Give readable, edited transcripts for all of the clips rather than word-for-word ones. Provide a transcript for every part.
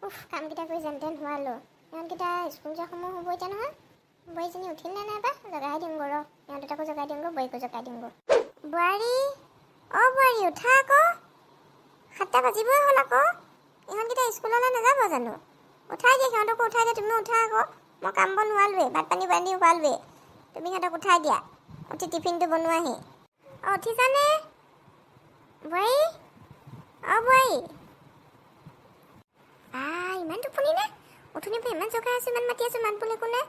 কামকেইটা কৰি যেন তেন হোৱালো। ইহঁতকেইটা স্কুল যোৱাৰ সময় হ'ব এতিয়া নহয়। বোৱাৰীজনী উঠিল নে নাইবা? জগাই দিমগৈ ৰ। ইহঁত দুটাকো জগাই দিমগৈ, বোৱাৰীকো জগাই দিমগৈ। বোৱাৰী, বোৱাৰী উঠা আকৌ। 7টা বাজিবই হ'ল আকৌ। ইহঁতকেইটা স্কুললৈ নাযাব জানো? উঠাই দিয়া, সিহঁতকো উঠাই দিয়া, তুমিও উঠা আকৌ। মই কাম বন হোৱালোৱেই, ভাত পানী বান্ধি হোৱালোৱেই। তুমি সিহঁতক উঠাই দিয়া, উঠি টিফিনটো বনোৱাহি। উঠিছানে বোৱাৰী? বোৱাৰী, ইমান টোপনি নে? উঠনিৰ পৰা ইমান জগাই আছোঁ, ইমান মাতি আছোঁ, মাত বোলে একো নাই।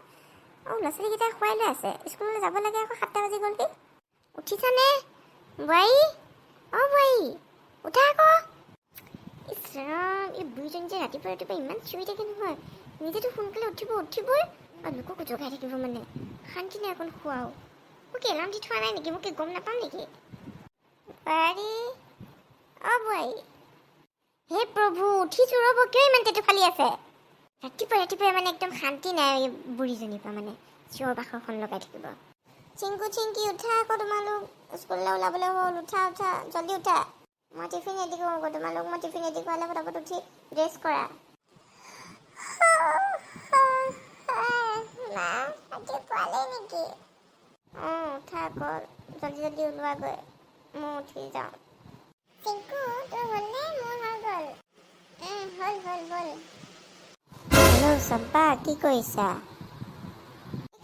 ল'ৰা ছোৱালীকেইটাই খুৱাই লৈ আছে, স্কুললৈ যাব লাগে আকৌ। 7টা বাজি গ'ল কি? উঠিছানে বোৱাৰী? বোৱাৰী উঠা আকৌ। ইছ ৰাম, এই বুঢ়ীজনী যে ৰাতিপুৱা ইমান চিঞৰি থাকে নহয়। নিজেতো সোনকালে উঠিবই আৰু লোককো জগাই থাকিব মানে। শান্তি নাই অকণ খোৱাও। মোক এলাৰ্ম দি থোৱা নাই নেকি? মোক গম নাপাম নেকি? বোৱাৰী, বোৱাৰী। হে প্ৰভু, উঠিছোঁ ৰ'ব, কিয় ইমান তেটো ফালি আছে? ৰাতিপুৱা মানে একদম শান্তি নাই এই বুঢ়ীজনীৰ পৰা মানে। চিঞৰ বাখৰখন লগাই থাকিব। চিংকি উঠা আকৌ তোমালোক, স্কুললৈ ওলাবলৈ হ'ল। উঠা জল্দি উঠা। মই টিফিন ৰেডি কৰোঁ আকৌ তোমালোক। মই টিফিন ৰেডি কৰালে ফটাফট উঠি ড্ৰেছ কৰা। মা, আজি পোৱালে নেকি? উঠা আকৌ, জল্দি ওলোৱাগৈ, মই উঠি যাওঁ। চিংকু, তোৰ হ'লনে? মোৰ হৈ গ'ল। হ'ল ব'ল। হেল্ল' চম্পা, কি কৰিছা?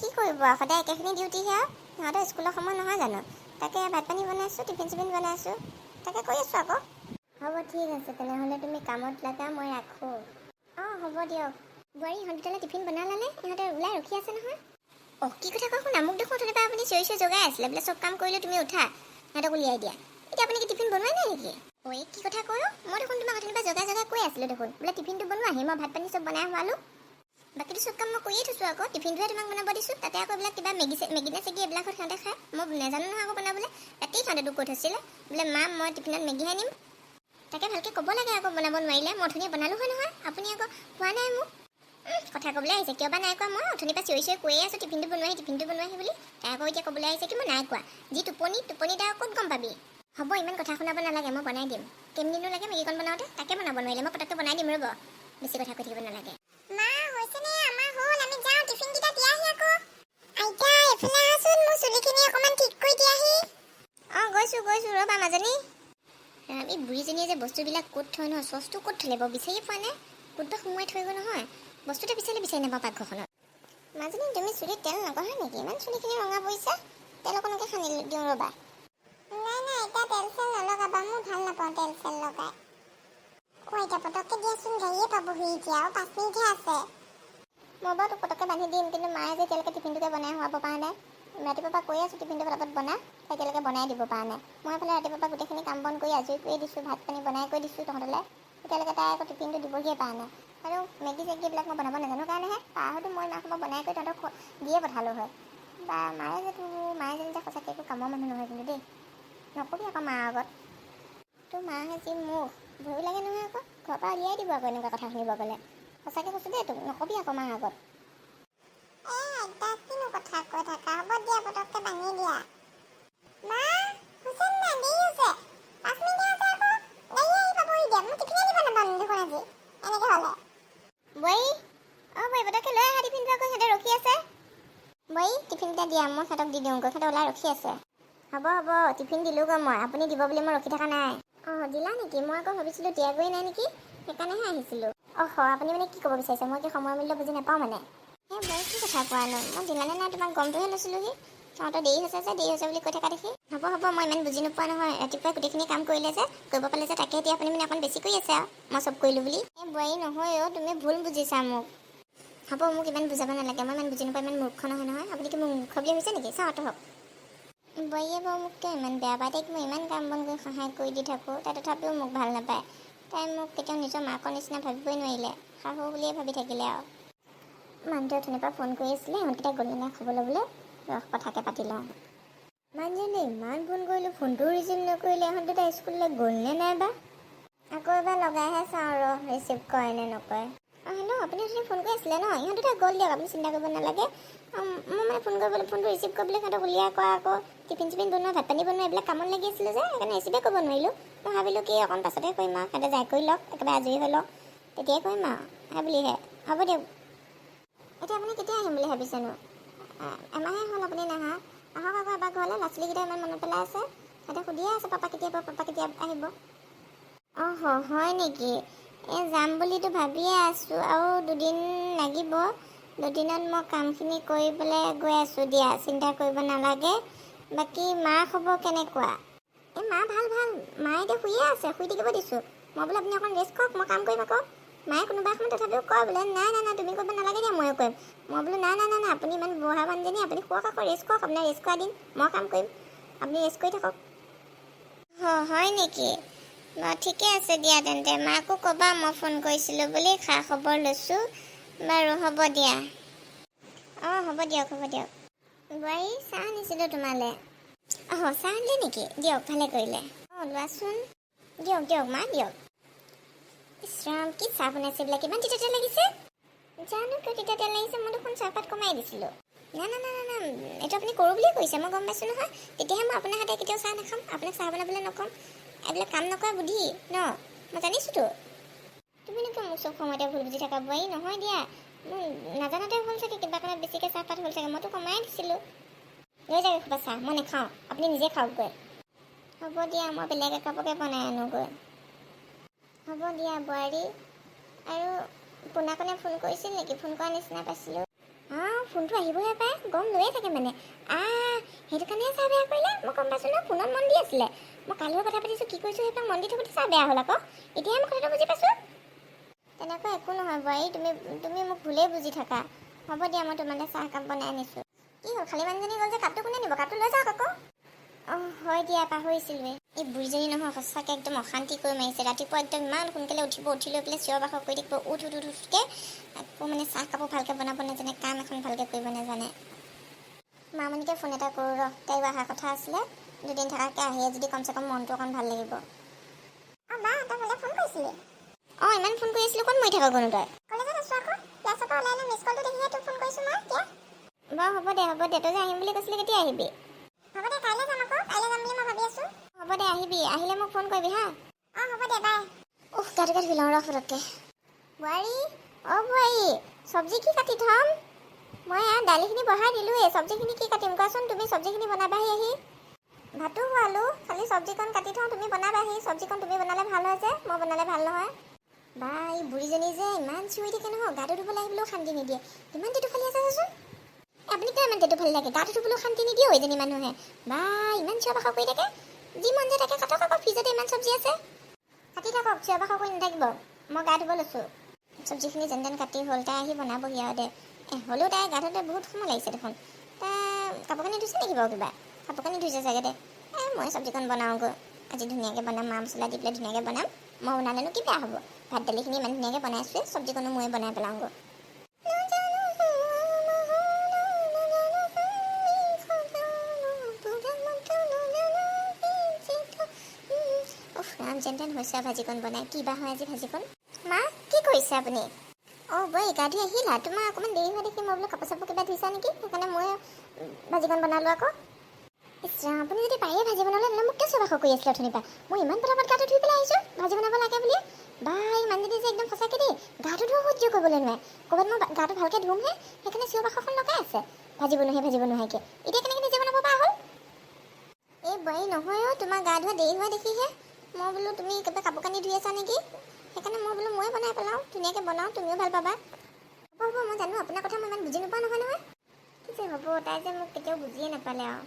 কি কৰিব, সদায় একেখিনি ডিউটিহে। সিহঁতৰ স্কুলৰ সময় নহয় জানো? তাকে ভাত পানী বনাইছোঁ, টিফিন চিফিন বনাইছোঁ, তাকে কৰি আছোঁ আকৌ। হ'ব ঠিক আছে, তেনেহ'লে তুমি কামত লাগা, মই ৰাখোঁ। হ'ব দিয়ক। বোৱাৰী, ইহঁতকেইটালৈ টিফিন বনালানে? ইহঁতে ওলাই ৰখি আছে নহয়। কি কথা কওঁ শুনা, মোক দেখোন অথনিৰ পৰা আপুনি চিঞৰি জগাই আছিলে বোলে চব কাম কৰিলে তুমি উঠা, সিহঁতক উলিয়াই দিয়া। এতিয়া আপুনি কি টিফিন বনোৱাই নাই নেকি? কি কথা কওঁ? মই দেখোন তোমাক অথনিৰ পৰা জগাই কৈ আছিলোঁ দেখোন বোলে টিফিনটো বনোৱাহি। মই ভাত পানী চব বনাই হোৱালোঁ। বাকীটো চব কাম মই কৰিয়ে থৈছোঁ আকৌ। টিফিনটোহে তোমাক বনাব দিছোঁ। তাতে আকৌ এইবিলাক কিবা মেগী নে চেগী এইবিলাকত সিহঁতে খায়। মই নাজানো নহয় আকৌ বনাবলৈ। ৰাতি সিহঁতে কৈ থৈছিলে বোলে মা, মই টিফিনত মেগীহে নিম। তাকে ভালকৈ ক'ব লাগে আকৌ বনাব নোৱাৰিলে। মই অথনি বনালোঁ হয় নহয়, আপুনি আকৌ কোৱা নাই মোক। কথা ক'বলৈ আহিছে, কিয় বা নাই কোৱা। মই অথনিৰ পৰা চিঞৰি কৈয়ে আছোঁ টিফিনটো বনোৱাহি বুলি। তাই আকৌ এতিয়া ক'বলৈ আহিছে কি মই নাই কোৱা। যি টোপনি তাই ক'ত গম পাবি। হ'ব, ইমান কথা শুনাব নালাগে, মই বনাই দিম। কেইমিনিটনো লাগে মেগীকণ বনাওঁতে? তাকে বনাব নোৱাৰিলে মই পটককৈ বনাই দিম ৰ'ব। বেছি কথা কৈ থাকিব নালাগে। মা, হৈছেনে? আমাৰ হ'ল, আমি যাওঁ। টিফিনকেইটা দিয়াহি আকৌ। আইতা, এইফালে আহাচোন, মোৰ চুলিখিনি অকণমান ঠিক কৰি দিয়াহি। গৈছোঁ ৰ'বা মাজনী। এই বুঢ়ীজনীয়ে যে বস্তুবিলাক ক'ত থয় নহয়, চচটো ক'ত থ'লে বাৰু বিচাৰিয়ে পোৱা নাই। ক'তবা সোমোৱাই থৈ গ'ল নহয়। বস্তুটো বিচাৰি নাপাওঁ পাকঘৰখনত। মাজনী, তুমি চুলিত তেল নঘঁহা নেকি? ইমান চুলিখিনি ৰঙা পৰিছে। তেল অকণকে সানি দিওঁ ৰ'বা। নাই, এতিয়া তেল চেল নলগাবা, মই ভাল নাপাওঁ তেল চেল লগাই। এতিয়া পটককৈ দিয়াচোন, গাড়ীয়ে পাবহি এতিয়া, আৰু 5 মিনিটহে আছে। মই বাৰু তোক পটককৈ বান্ধি দিম, কিন্তু মায়ে যে এতিয়ালৈকে টিফিনটোকে বনাই হোৱাব পৰা নাই। ৰাতিপুৱাৰ পৰা কৈ আছোঁ টিফিনটো পটাপট বনা, এতিয়ালৈকে বনাই দিব পৰা নাই। মই এইফালে ৰাতিপুৱাৰ পৰা গোটেইখিনি কাম বন কৰি আজৰি কৰি দিছোঁ, ভাত পানী বনাই কৰি দিছোঁ তহঁতলৈ। এতিয়ালৈকে তাই আকৌ টিফিনটো দিবহিয়ে পৰা নাই। আৰু মেগী চেগী এইবিলাক মই বনাব নাজানো কাৰণেহে। পাৰাহতো মই ইমান সময় বনাই কৰি তহঁতক দিয়ে পঠালোঁ হয়। বা মায়ে যেন যে সঁচাকৈ একো কামৰ মানুহ নহয় কিন্তু দেই। নকবি আকৌ মাৰ আগত। তোৰ মাহে যি মুখ, ভয়ো লাগে নহয় আকৌ। ঘৰৰ পৰা উলিয়াই দিব আকৌ এনেকুৱা কথা শুনিব গ'লে। সঁচাকৈ কৈছোঁ দেই, তোক নকবি আকৌ মাৰ আগত। কিনো কথা কৈ থাকা, হ'ব দিয়া পটককৈ বান্ধি দিয়া। মা, হৈছে নাই? দেৰি হৈছে। 5 মিনিটহে আছে আকৌ। গাড়ী আহি পাবহি দিয়া। মই টিফিনে দিব নাপাম দেখোন আজি এনেকৈ হ'লে। বোৱাৰী, পটককৈ লৈ আহা টিফিনটো আকৌ, সিহঁতে ৰখি আছে। বোৱাৰী, টিফিনকেইটা দিয়া, মই সিহঁতক দি দিওঁগৈ, সিহঁতে ওলাই ৰখি আছে। হ'ব, টিফিন দিলোঁগৈ মই। আপুনি দিব বুলি মই ৰখি থকা নাই। দিলা নেকি? মই আকৌ ভাবিছিলোঁ দিয়াগৈ নাই নেকি, সেইকাৰণেহে আহিছিলোঁ। আপুনি মানে কি ক'ব বিচাৰিছে? মই কি সময় মূল্য বুজি নাপাওঁ মানে? বোৱাৰী, কি কথা কোৱানো? মই দিলানে নাই তোমাক গমটোহে লৈছিলোঁহি। তহঁতৰ দেৰি হৈছে বুলি কৈ থকা দেখি। হ'ব, মই ইমান বুজি নোপোৱা নহয়। ৰাতিপুৱাই গোটেইখিনি কাম কৰিলে যে, কৰিব পালে যে, তাকে এতিয়া আপুনি মানে অকণ বেছি কৰি আছে আৰু মই চব কৰিলোঁ বুলি। বোৱাৰী নহয় তুমি ভুল বুজিছা মোক। হ'ব, মোক ইমান বুজাব নালাগে। মই ইমান বুজি নাপাওঁ, ইমান মূৰ্খ নহয়। আপুনি কি মোক মূৰ্খ বুলি ভাবিছে নেকি? চাওঁ হওক। বোৱাৰীয়ে বাৰু মোক কিয় ইমান বেয়া পায়? তাইক মই ইমান কাম বন কৰি সহায় কৰি দি থাকোঁ, তাই তথাপিও মোক ভাল নাপায়। তাই মোক কেতিয়াও নিজৰ মাকৰ নিচিনা ভাবিবই নোৱাৰিলে, শাহু বুলিয়ে ভাবি থাকিলে আৰু। মানুহটোৱে অথনিৰ পৰা ফোন কৰি আছিলে, ইহঁতকেইটা গ'লে নাই খবলৈ বোলে, কথাকে পাতি লওঁ। মানুহজনে ইমান ফোন কৰিলোঁ, ফোনটোও ৰিচিভ নকৰিলে। ইহঁত দুটা স্কুললৈ গ'লনে নাইবা? আকৌ এবাৰ লগাইহে চাওঁ ৰিচিভ কৰে নে নকৰে। হেল্ল', আপুনি অথনি ফোন কৰি আছিলে ন? ইহঁত দুটা গ'ল দিয়ক, আপুনি চিন্তা কৰিব নালাগে। মই মানে ফোনটো ৰিচিভ কৰিবলৈ সিহঁতক উলিয়াই কৰা আকৌ টিফিন চিফিন বনোৱা, ভাত পানী বনোৱা এইবিলাক কামত লাগি আছিলোঁ যে, সেইকাৰণে ৰিচিভে কৰিব নোৱাৰিলোঁ। মই ভাবিলোঁ কি অকণ পাছতে কৰিম আৰু, সিহঁতে যাই কৰি লওক, একেবাৰে আজৰি হৈ লওক। তেতিয়াই কৰিম আৰু বুলিহে। হ'ব দিয়ক। এতিয়া আপুনি কেতিয়া আহিম বুলি ভাবিছেনো? এমাহে হ'ল আপুনি নাহা। আহক আকৌ এবাৰ ঘৰলৈ, ল'ৰা ছোৱালীকেইটা ইমান মনত পেলাই আছে। সিহঁতে সুধিয়ে আছে পাপা কেতিয়া আহিব। অঁ হয় নেকি? যাম বুলিতো ভাবিয়ে আছোঁ, আৰু 2 দিন লাগিব। 2 দিনত মই কামখিনি কৰি পেলাই গৈ আছোঁ দিয়া, চিন্তা কৰিব নালাগে। বাকী মাৰ খবৰ কেনেকুৱা? মা ভাল। মায়ে এতিয়া শুইয়ে আছে, শুই থাকিব দিছোঁ। মই বোলে আপুনি অকণ ৰেষ্ট কৰক, মই কাম কৰিম আকৌ। মায়ে কোনোবা এখন তথাপিও কয় বোলে নাই তুমি কৰিব নালাগে দিয়া, ময়ো কৰিম। মই বোলো নাই আপুনি ইমান বুঢ়া মানুহজনী, আপুনি শুৱক আকৌ, ৰেষ্ট কৰক। আপোনাৰ ৰেষ্ট কৰা দিন, মই কাম কৰিম, আপুনি ৰেষ্ট কৰি থাকক। হয় নেকি? ঠিকে আছে দিয়া তেন্তে, মাকো ক'বা মই ফোন কৰিছিলোঁ বুলি, খা খবৰ লৈছোঁ। বাৰু হ'ব দিয়া। হ'ব দিয়ক। বোৱাৰী, চাহ আনিছিলোঁ তোমালৈ। চাহ আনিলে নেকি? দিয়ক, ভালে কৰিলে। লোৱাচোন। দিয়ক মা, দিয়ক। ইছৰাম, কি চাহ বনাইছে এইবিলাক, কিমান তিতা লাগিছে। জানো কিয় তিতা তেল লাগিছে, মই দেখোন চাহপাত কমাই দিছিলোঁ। না এইটো আপুনি কৰোঁ বুলিয়ে কৰিছে, মই গম পাইছোঁ নহয়। তেতিয়াহে মই আপোনাৰ হাতে কেতিয়াও চাহ নাখাম, আপোনাক চাহ বনাবলৈ নক'ম। এইবিলাক কাম নকৰা বুদ্ধি ন, মই জানিছোঁতো। তুমিনো কিয় মোক চব সময়তে ভুল বুজি থাকা বোৱাৰী? নহয় দিয়া, মোৰ নাজানাতে হ'ল চাগে, কিবা কাৰণত বেছিকৈ চাহপাত হ'ল চাগে, মইতো কমাই দিছিলোঁ। লৈ যাওক এসোপা চাহ, মই নাখাওঁ, আপুনি নিজে খাওকগৈ। হ'ব দিয়া, মই বেলেগ একাপকে বনাই আনোগৈ। হ'ব দিয়া বোৱাৰী। আৰু পোনাকনে ফোন কৰিছিল নেকি? ফোন কৰা নিচিনা পাইছিলোঁ। ফোনটো আহিবহে পায়, গম লৈয়ে থাকে মানে। সেইটো কাৰণেহে চাহ বেয়া কৰিলে, মই গম পাইছোঁ ন, ফোনত মন দি আছিলে। মই কালিও কথা পাতিছোঁ, কি কৰিছোঁ সেইবিলাক মন দি থাকোঁতে চাহ বেয়া হ'ল আকৌ। এতিয়াহে মই কথাটো বুজি পাইছোঁ। তেনেকুৱা একো নহয় বোৱাৰী, তুমি মোক ভুলেই বুজি থাকা। হ'ব দিয়া, মই তোমালৈ চাহ কাপ বনাই আনিছোঁ। কি হ'ল, খালী মানুহজনী গ'ল যে, কাপটো কোনে নিব? কাপটো লৈ যাওক আকৌ। হয় দিয়া, পাহৰিছিলোঁৱে। এই বুঢ়ীজনী নহয় সঁচাকৈ একদম অশান্তি কৰি মাৰিছে। ৰাতিপুৱা একদম ইমান সোনকালে উঠি লৈ পেলাই চিঞৰ বাখৰ কৰি থাকিব, উঠকৈ আকৌ মানে চাহ কাপো ভালকৈ বনাব নাজানে, কাম এখন ভালকৈ কৰিব নাজানে। মামনিকে ফোন এটা কৰোঁ ৰ, তাইও অহা কথা আছিলে। 2 দিন থকাকৈ আহিয়ে যদি কমচে কম মনটো অকণ ভাল লাগিব। বা তই মোলৈ ফোন কৰিছিলি? ইমান ফোন কৰি আছিলোঁ, ক'ত মৰি থাক গ'নো তই? কলেজত আছোঁ আকৌ, ক্লাছৰ পৰা ওলাই মিছ কলটো দেখিহে তোক ফোন কৰিছোঁ মই এতিয়া। বাৰু হ'ব দে, তই যে আহিম বুলি কৈছিলি, কেতিয়া আহিবি? হ'ব দে, কাইলৈ যাম আকৌ, কাইলৈ যাম বুলি মই ভাবি আছোঁ। হ'ব দে, আহিবি, আহিলে মোক ফোন কৰিবি হা। হ'ব দে, বাই। গাটোকে ধুই লওঁ ৰ ফটককৈ। বোৱাৰী, চব্জি কি কাটি থ'ম? মই দালিখিনি বঢ়াই দিলোঁৱেই, চব্জিখিনি কি কাটিম কোৱাচোন? তুমি চব্জিখিনি বনাবাহি আহি। ভাতো খোৱালোঁ, খালি চব্জিকণ কাটি থওঁ, তুমি বনাবাহি। চব্জিকণ তুমি বনালে ভাল হয় যে, মই বনালে ভাল নহয়। এই বুঢ়ীজনী যে ইমান চিঞৰি থাকে নহয়, গাটো ধুবলৈ আহিবলৈও শান্তি নিদিয়ে। ইমান টেটু ফালি আছে চাচোন। আপুনি কিয় ইমান টেটু ফালি থাকে? গাটো ধুবলৈও শান্তি নিদিয়ে এইজনী মানুহে। ইমান চিঞৰ বাখৰ কৰি থাকে। যি মন যায় তাকে কাটক আকৌ, ফ্ৰিজতে ইমান চব্জি আছে। কাটি থাকক, চিঞৰ বাখৰ কৰি নাথাকিব। মই গা ধুব লৈছোঁ। চব্জিখিনি যেন তেন কাটি হ'ল, তাই আহি বনাবহি আৰু দে। হ'লেও তাই গা ধুতে বহুত সময় লাগিছে দেখোন। তাই কাপোৰ কানি ধুইছে নেকি বাৰু কিবা? কাপোৰ কানি ধুইছে চাগে দে। মই চব্জিকণ বনাওঁগৈ। আজি ধুনীয়াকৈ বনাম, মা মছলা দি পেলাই ধুনীয়াকৈ বনাম। মই বনালেনো কি বেয়া হ'ব? ভাত দালিখিনি ইমান ধুনীয়াকৈ বনাইছোঁৱে, চব্জিকণো ময়ে বনাই পেলাওঁগৈ। যেন তেন হৈছে ভাজিকণ বনাই, কি বা হয় আজি ভাজিকণ। মা, কি কৰিছে আপুনি? বোৱাৰী, গা ধুই আহিলা? তোমাৰ অকণমান দেৰি হোৱা দেখি মই বোলো কাপোৰ চাপোৰ কিবা ধুইছা নেকি, সেইকাৰণে মই ভাজিকণ বনালোঁ আকৌ। ইছৰাম, আপুনি যদি পাৰিয়ে ভাজি বনালে, তেনেহ'লে মোক কিয় চিঞৰ বাখৰ কৰি আছিলে অথনিৰ পৰা? মই ইমান পটাপট গাটো ধুই পেলাই আহিছোঁ, ভাজি বনাব লাগে বুলি। এই মানুহজনী যে একদম সঁচাকৈ দেই, গাটো ধোৱা সহ্য কৰিবলৈ নোৱাৰে। ক'ৰবাত মই গাটো ভালকৈ ধুমহে, সেইকাৰণে চিঞৰ বাখৰখন লগাই আছে। ভাজিব নোৱাৰিকে। এতিয়া কেনেকৈ নিজে বনাব পৰা হ'ল? বোৱাৰী নহয় তোমাৰ গা ধোৱা দেৰি হোৱা দেখিহে। মই বোলো তুমি কিবা কাপোৰ কানি ধুই আছা নেকি, সেইকাৰণে মই বোলো ময়ে বনাই পেলাওঁ, ধুনীয়াকৈ বনাওঁ, তুমিও ভাল পাবা। হ'ব, মই জানো আপোনাৰ কথা মই ইমান বুজি নোপোৱা নহয়। কি যে হ'ব, তাই যে মোক কেতিয়াও বুজিয়ে নাপালে আৰু।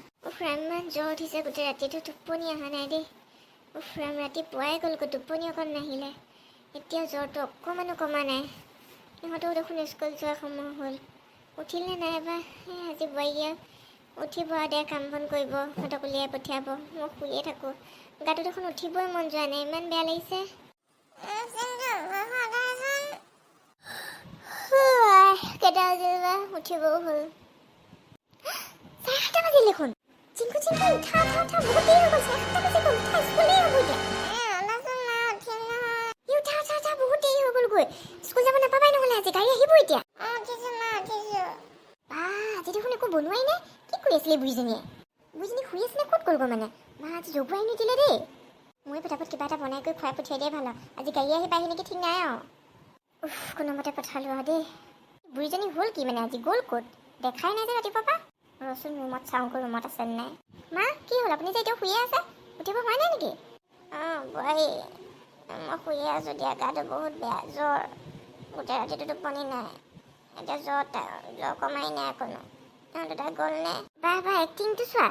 ইমান জ্বৰ উঠিছে, গোটেই ৰাতিটো টোপনি অহা নাই দেই। ৰাতিপুৱাই গ'লগৈ, টোপনি অকণ নাহিলে। এতিয়া জ্বৰটো অকণমানো কমা নাই। ইহঁতেও দেখোন স্কুল যোৱাৰ সময় হ'ল। উঠিলে নাইবা আজি বোৱাৰীয়ে উঠিব দে, কাম বন কৰিব, সিহঁতক উলিয়াই পঠিয়াব। মই শুইয়ে থাকোঁ। গাটো দেখোন উঠিবই মন যোৱা নাই, ইমান বেয়া লাগিছে। কেইটা বাজিল বা, উঠিবও হ'ল। 7:30 বাজিল দেখোন। চিংকু, উঠা, বহুত দেৰি হৈ গ'ল, 7:30 বাজি গ'ল, উঠা, স্কুলেই হ'ব এতিয়া। উঠা, বহুত দেৰি হৈ গ'লগৈ। স্কুল যাব নাপাবাই নহ'লে আজি, গাড়ী আহিব এতিয়া। আজি দেখোন একো বনোৱাই নাই, কি কৰি আছিলে বুঢ়ীজনী শুই আছিলে, ক'ত গ'লগৈ মানে? আজি জগুৱাই নিদিলে দেই। মই পটাপট কিবা এটা বনাই কৰি খুৱাই পঠিয়াই দিয়ে ভাল আৰু। আজি গাড়ী আহি পাইহি নেকি ঠিক নাই আৰু। কোনোমতে পঠালো আৰু দেই। বুঢ়ীজনী হ'ল কি মানে আজি গ'ল ক'ত? দেখাই নাই যে ৰাতিপুৱাৰ পৰা। ৰচোন ৰুমত চাওঁগৈ ৰুমত আছে নাই। মা কি হ'ল? আপুনি যে এতিয়া শুয়ে আছে, উঠিব হোৱা নাই নেকি? বোৱাৰী মই শুয়ে আছোঁ দিয়া। গাটো বহুত বেয়া, জ্বৰ। গোটেই ৰাতিটো টোপনি নাই। এতিয়া জ্বৰ কমাই নাই অকণো। দেউতা গ'লনে? বাহ এক্টিংটো চোৱা।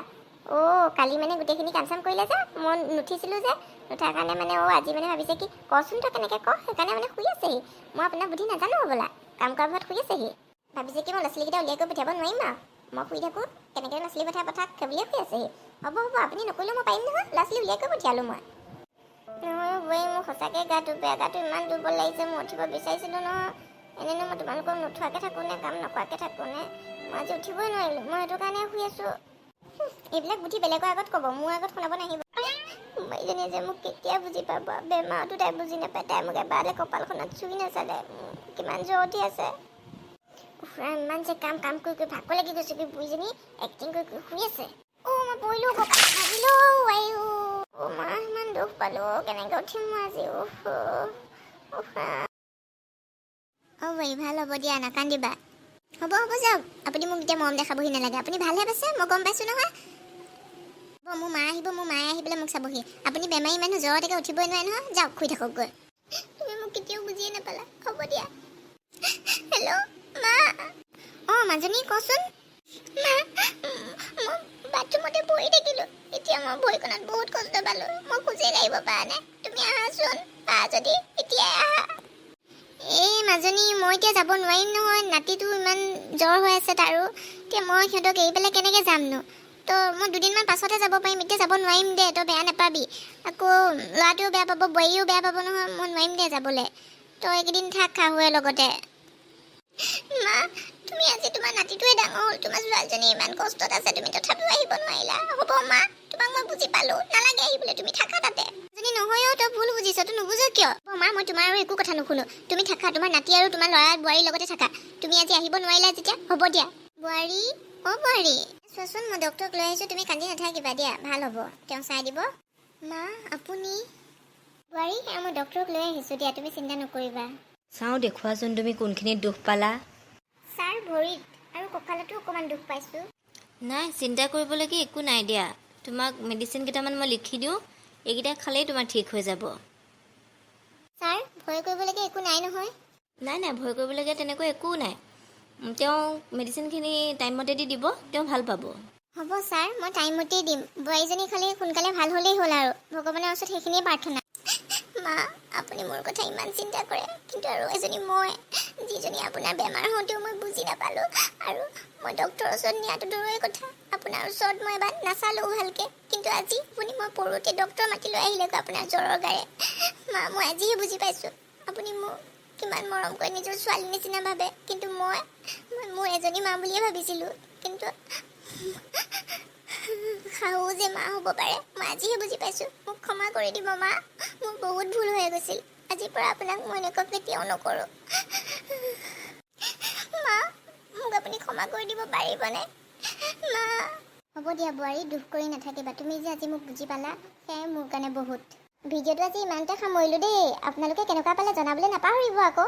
কালি মানে গোটেইখিনি কাম চাম কৰিলে যে মই নুঠিছিলোঁ যে, নুঠাৰ কাৰণে মানে আজি মানে ভাবিছে কি কচোন তই কেনেকৈ ক, সেইকাৰণে মানে শুই আছেহি। মই আপোনাৰ বুদ্ধি নাজানো হ'বলা, কাম কৰাৰ ঘৰত শুই আছেহি। ভাবিছে কি মই ল'ৰা ছোৱালীকেইটা উলিয়াই কৰি পঠিয়াব নোৱাৰিম আৰু, মই শুই থাকোঁ কেনেকৈ ল'ৰা ছোৱালী পঠাক সেইবুলিয়ে শুই আছেহি। হ'ব আপুনি নকৰিলেও মই পাৰিম নহয়, ল'ৰা ছোৱালী উলিয়াই কৰি পঠিয়ালোঁ মই। নহয় বোৱাৰী মোৰ সঁচাকৈ গাটো বেয়া, গাটো ইমান দুৰ্বল লাগিছে। মই উঠিব বিচাৰিছিলোঁ নহয়, এনেনো মই তোমালোকক নোথোৱাকৈ থাকোঁ নে কাম নকৰাকৈ থাকোঁ নে? মই আজি উঠিবই নোৱাৰিলোঁ, মই সেইটো কাৰণে শুই আছোঁ। এইবিলাক বুদ্ধি বেলেগৰ আগত ক'ব, মোৰ আগত শুনাব নাহিব। বোৱাৰীজনীয়ে যে মোক কেতিয়া বুজি পাব, বেমাৰতো তাই বুজি নাপায়। তাই মোক এবাৰলে কপালখনত চুই নাচালে, কিমান জ্বৰ উঠি আছে। ইমান যে কাম কৰি ভাগৰ লাগি গৈছে। বুঢ়ীজনী এক্টিং কৰি শুই আছে। মই পৰিলোঁ, ভাবিলোঁ মা ইমান দুখ পালোঁ। কেনেকৈ উঠিম মই আজি? বোৱাৰী ভাল হ'ব দিয়া, নাকান্দিবা। হ'ব যাওক, আপুনি মোক এতিয়া মৰম দেখাবহি নালাগে। আপুনি ভালহে পাইছে, মই গম পাইছোঁ নহয়। মোৰ মা আহিব, মোৰ মায়ে আহি পেলাই মোক চাবহি। আপুনি বেমাৰী মানুহ, জ্বৰত একে উঠিবই নোৱাৰে নহয়। যাওক শুই থাকক গৈ। তুমি মোক কেতিয়াও বুজিয়ে নাপালা। হ'ব দিয়া। হেল্ল' মা। মাজনী কচোন। মা মই বাথৰুমতে বহি থাকিলোঁ, এতিয়া মই ভৰিখনত বহুত কষ্ট পালোঁ। মই খোজেই লাগিব পৰা নাই। তুমি আহাচোন, পাৰা যদি এতিয়াই আহা। মাজনী মই এতিয়া যাব নোৱাৰিম নহয়, নাতিটো ইমান জ্বৰ হৈ আছে তাৰো। এতিয়া মই সিহঁতক এৰি পেলাই কেনেকৈ যামনো? তো মই দুদিনমান পাছতহে যাব পাৰিম, এতিয়া যাব নোৱাৰিম দে, তই বেয়া নাপাবি। আকৌ ল'ৰাটোও বেয়া পাব, বোৱাৰীও বেয়া পাব নহয়, মই নোৱাৰিম দে যাবলৈ। তই এইকেইদিন থাক শাহুৱে লগতে। মা তুমি আজি তোমাৰ নাতিটোৱে ডাঙৰ হ'ল, তোমাৰ ছোৱালীজনী ইমান কষ্টত আছে, তুমি তথাপিও আহিব নোৱাৰিলা। হ'ব মা, তোমাক মই বুজি পালোঁ, নালাগে আহিবলৈ, তুমি থাকা তাতে। যদি নহয় তই ভুল বুজিছ, তই নুবুজ কিয়? মা মই তোমাৰ আৰু একো কথা নুশুনো, তুমি থাকা, তোমাৰ নাতি আৰু তোমাৰ ল'ৰা বোৱাৰীৰ লগতে থাকা। তুমি আজি আহিব নোৱাৰিলা যেতিয়া, হ'ব দিয়া। বোৱাৰী বোৱাৰী চোৱাচোন, মই ডক্টৰক লৈ আহিছোঁ, তুমি কান্দি নাথাকিবা দিয়া, ভাল হ'ব, তেওঁ চাই দিব। মা আপুনি? বোৱাৰী মই ডক্টৰক লৈ আহিছোঁ দিয়া, তুমি চিন্তা নকৰিবা। চাওঁ দেখুৱাচোন তুমি কোনখিনিত দুখ পালা। ছাৰ ভৰিত আৰু কঁকালতো অকণমান দুখ পাইছোঁ। নাই, চিন্তা কৰিবলগীয়া একো নাই দিয়া। তোমাক মেডিচিন কেইটামান মই লিখি দিওঁ, এইকেইটা খালেই তোমাৰ ঠিক হৈ যাব। ছাৰ ভয় কৰিবলগীয়া একো নাই নহয়? নাই ভয় কৰিবলগীয়া তেনেকৈ একো নাই। তেওঁ মেডিচিনখিনি টাইমমতে দি দিব, তেওঁ ভাল পাব। হ'ব ছাৰ, মই টাইমমতেই দিম। বোৱাৰীজনী খালি সোনকালে ভাল হ'লেই হ'ল আৰু, ভগৱানৰ ওচৰত সেইখিনিয়ে প্ৰাৰ্থনা। মা আপুনি মোৰ কথা ইমান চিন্তা কৰে, কিন্তু আৰু এজনী মই, যিজনী আপোনাৰ বেমাৰ হওঁতেও মই বুজি নাপালোঁ, আৰু মই ডক্টৰৰ ওচৰত নিয়াটো দূৰৰে কথা, আপোনাৰ ওচৰত মই এবাৰ নাচালোঁ ভালকৈ, কিন্তু আজি আপুনি মই পৰোঁতে ডক্টৰ মাতি লৈ আহিলেগৈ আপোনাৰ জ্বৰৰ গাৰে। মা মই আজিহে বুজি পাইছোঁ, আপুনি মোক কিমান মৰম কৰে, নিজৰ ছোৱালীৰ নিচিনা ভাবে, কিন্তু মই মোৰ এজনী মা বুলিয়ে ভাবিছিলোঁ, কিন্তু শাহু যে মা হ'ব পাৰে, মই আজিহে বুজি পাইছোঁ। মোক ক্ষমা কৰি দিব মা, মোৰ বহুত ভুল হৈ গৈছিল। আজিৰ পৰা আপোনাক মই এনেকুৱা কেতিয়াও নকৰোঁ। মা মোক আপুনি ক্ষমা কৰি দিব পাৰিবনে? মা হ'ব দিয়া বোৱাৰী, দুখ কৰি নাথাকিবা। তুমি যে আজি মোক বুজি পালা, সেয়াই মোৰ কাৰণে বহুত। ভিডিঅ'টো আজি ইমানতে সামৰিলোঁ দেই। আপোনালোকে কেনেকুৱা পালে জনাবলৈ নাপাহৰিব আকৌ।